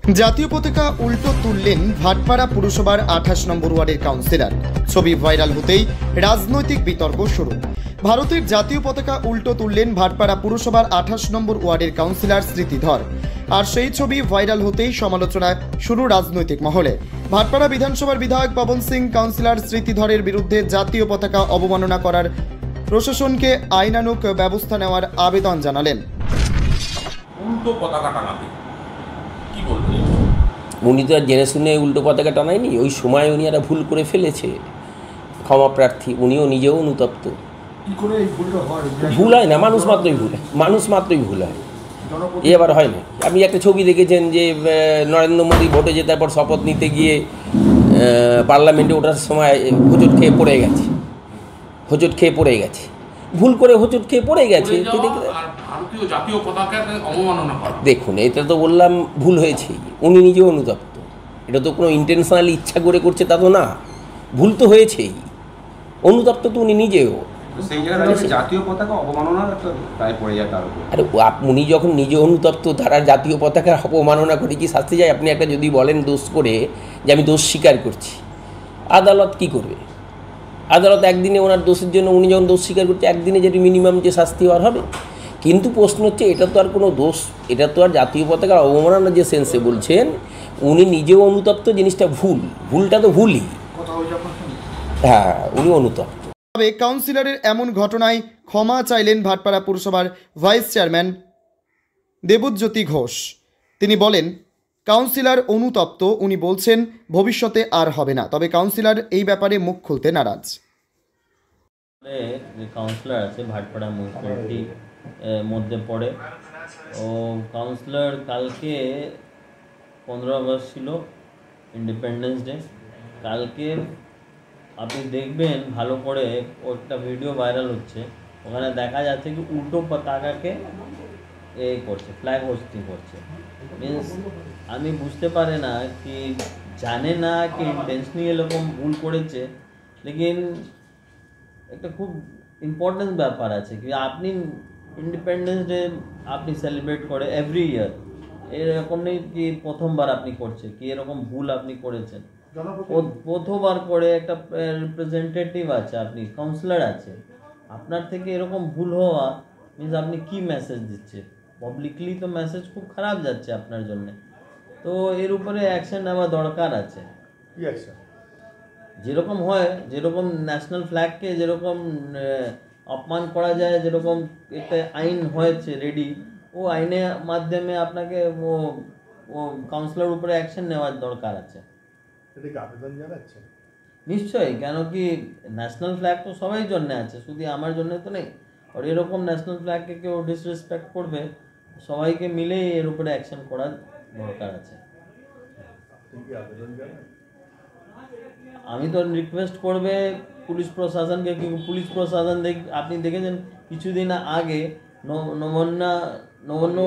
জাতীয় পতাকা উল্টো তুললেন ভাটপাড়া পুরসভার 28 নম্বর ওয়ার্ডের কাউন্সিলর। ছবি ভাইরাল হতেই রাজনৈতিক বিতর্ক শুরু। ভারতের জাতীয় পতাকা উল্টো তুললেন ভাটপাড়া পুরসভার 28 নম্বর ওয়ার্ডের কাউন্সিলর স্মৃতিধর। আর সেই ছবি ভাইরাল হতেই সমালোচনা শুরু রাজনৈতিক মহলে। ভাটপাড়া বিধানসভার বিধায়ক পবন সিং কাউন্সিলর স্মৃতিধরের বিরুদ্ধে জাতীয় পতাকা অবমাননা করার প্রশাসনকে আইনানুগ ব্যবস্থা নেওয়ার আবেদন জানালেন। উল্টো পতাকা টানাতে কি বলবেন? উনি তো আর জেনে শুনে উল্টো পতাকা টানায়নি, ওই সময় উনি একটা ভুল করে ফেলেছে, ক্ষমা প্রার্থী। উনিও নিজেও অনুতপ্ত। ভুল হয় না, মানুষ মাত্রই ভুল হয়, এ আবার হয় না। আপনি একটা ছবি দেখেছেন যে নরেন্দ্র মোদী ভোটে জেতার পর শপথ নিতে গিয়ে পার্লামেন্টে ওঠার সময় হোঁচট খেয়ে পড়ে গেছে, ভুল করে হোঁচট খেয়ে পড়ে গেছে। দেখুন, এটা তো বললাম ভুল হয়েছে, উনি নিজেও অনুতপ্ত। এটা তো কোনো ইন্টেনশনালি ইচ্ছা করে করছে তা তো না, ভুল তো হয়েছেই, অনুতপ্ত তো উনি নিজেও। জাতীয় পতাকা অবমাননার একটা দায় পড়ে যায় তার উপর। আরে উনি যখন নিজে অনুতপ্ত, তারা জাতীয় পতাকা অবমাননা করে কি শাস্তি যায়? আপনি একটা যদি বলেন দোষ করে যে আমি দোষ স্বীকার করছি, আদালত কি করবে? আদালত একদিনে ওনার দোষের জন্য, উনি যখন দোষ স্বীকার করছে, একদিনে যেটি মিনিমাম যে শাস্তি হওয়ার হবে। কিন্তু প্রশ্ন হচ্ছে, এটা তো আর কোনো দোষ, এটা তো আর জাতীয় পতাকার অবমাননা যে সেন্সে বলছেন, উনি নিজেও অনুতপ্ত, জিনিসটা ভুলটা তো ভুলই। হ্যাঁ, উনি অনুতপ্ত। তবে কাউন্সিলরের এমন ঘটনায় ক্ষমা চাইলেন ভাটপাড়া পুরসভার ভাইস চেয়ারম্যান দেবজ্যোতি ঘোষ। তিনি বলেন, কাউন্সিলর অনুতপ্ত, উনি বলছেন ভবিষ্যতে আর হবে না। তবে কাউন্সিলর এই ব্যাপারে মুখ খুলতে নারাজ। যে কাউন্সিলর আছে ভাটপাড়া মিউনিসিপ্যালিটি মধ্যে পড়ে, ও কাউন্সিলর কালকে 15 আগস্ট ছিল, ইন্ডিপেন্ডেন্স ডে। কালকে আপনি দেখবেন ভালো করে, একটা ভিডিও ভাইরাল হচ্ছে, ওখানে দেখা যাচ্ছে কি উল্টো পতাকাকে করছে, ফ্ল্যাগ হোস্টিং করছে। মিনস আমি বুঝতে পারি না কি জানে না কি ইন্টেনশনালি এরকম ভুল করেছে। লেকিন একটা খুব ইম্পর্টেন্ট ব্যাপার আছে কি আপনি ইন্ডিপেন্ডেন্স ডে আপনি সেলিব্রেট করে এভরি ইয়ার, এরকম নেই কি প্রথমবার আপনি করছে কি এরকম ভুল আপনি করেছেন। প্রথমবার করে একটা রিপ্রেজেন্টেটিভ আছে, আপনি কাউন্সিলর আছে, আপনার থেকে এরকম ভুল হওয়া মিনস আপনি কি মেসেজ দিচ্ছে? পাবলিকলি তো মেসেজ খুব খারাপ যাচ্ছে আপনার জন্য। তো এর উপরে অ্যাকশন নেওয়া দরকার আছে। যেরকম হয়, যেরকম ন্যাশনাল ফ্ল্যাগকে যেরকম অপমান করা যায়, যেরকম একটা আইন হয়েছে রেডি, ও আইনের মাধ্যমে আপনাকে ও কাউন্সিলর উপরে অ্যাকশন নেওয়ার দরকার আছে। নিশ্চয়ই, কেন কি ন্যাশনাল ফ্ল্যাগ তো সবাই জন্য আছে, শুধু আমার জন্য তো নেই। আর এরকম ন্যাশনাল ফ্ল্যাগকে কেউ ডিসরেসপেক্ট করবে, সবাইকে মিলেই এর উপরে অ্যাকশন করার দরকার আছে। আমি তো রিকোয়েস্ট করবে পুলিশ প্রশাসনকে, কিন্তু পুলিশ প্রশাসন আপনি দেখেছেন কিছুদিন আগে নবান্ন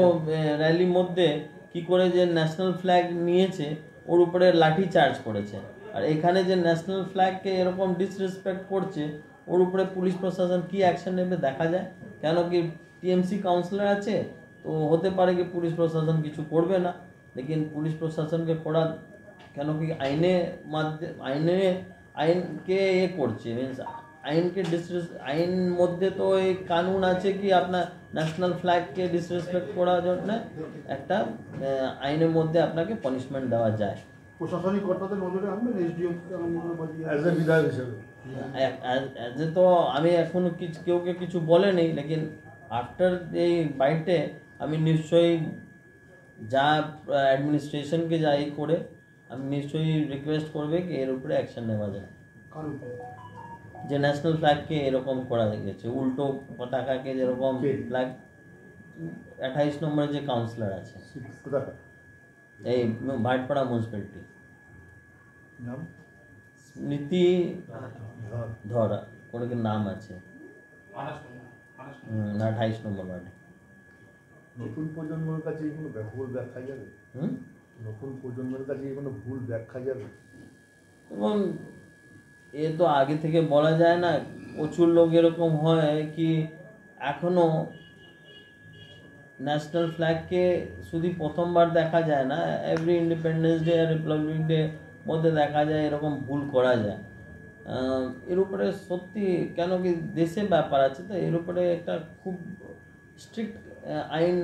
র্যালির মধ্যে কি করে যে ন্যাশনাল ফ্ল্যাগ নিয়েছে, ওর উপরে লাঠি চার্জ করেছে। আর এখানে যে ন্যাশনাল ফ্ল্যাগকে এরকম ডিসরেসপেক্ট করছে, ওর উপরে পুলিশ প্রশাসন কি অ্যাকশন নেবে দেখা যায়। কেন কি টিএমসি কাউন্সিলর আছে, তো হতে পারে কি পুলিশ প্রশাসন কিছু করবে না, লেকিন পুলিশ প্রশাসনকে করা, কেন কি আইনকে করছে, মিনস আইনকে আইন মধ্যে তো এই কানুন আছে কি আপনার ন্যাশনাল ফ্ল্যাগকে ডিসরেসপেক্ট করার জন্য একটা আইনের মধ্যে আপনাকে পানিশমেন্ট দেওয়া যায়। প্রশাসনিক কর্তাদের নজরে আনবেন তো আমি এখনো কেউকে কিছু বলেনি, লেকিন আফটার এই বাইটে আমি নিশ্চয়ই যা অ্যাডমিনিস্ট্রেশনকে যাই করে আমি নিশ্চয়ই রিকোয়েস্ট করবে কি এর উপরে অ্যাকশন নেওয়া যায়। যে ন্যাশনাল ফ্ল্যাগকে এরকম করা গেছে, উল্টো পতাকাকে যেরকম ফ্ল্যাগ, 28 নম্বরে যে কাউন্সিলর আছে এই ভাটপাড়া মিউনিসিপ্যালিটি, স্মৃতি ধরা করে নাম আছে, 28 নম্বর ওয়ার্ডে। নতুন প্রজন্মের কাছে কোনো ভুল ব্যাখ্যা যাবে? নতুন প্রজন্মের কাছে কোনো ভুল ব্যাখ্যা যাবে? এবং এ তো আগে থেকে বলা যায় না, প্রচুর লোক এরকম হয় কি এখনো ন্যাশনাল ফ্ল্যাগকে শুধু প্রথমবার দেখা যায় না, এভরি ইন্ডিপেন্ডেন্স ডে আর রিপাবলিক ডে মধ্যে দেখা যায় এরকম ভুল করা যায়। এর উপরে সত্যি কেন কি দেশে ব্যাপার আছে, তো এর উপরে একটা খুব স্ট্রিক্ট আইন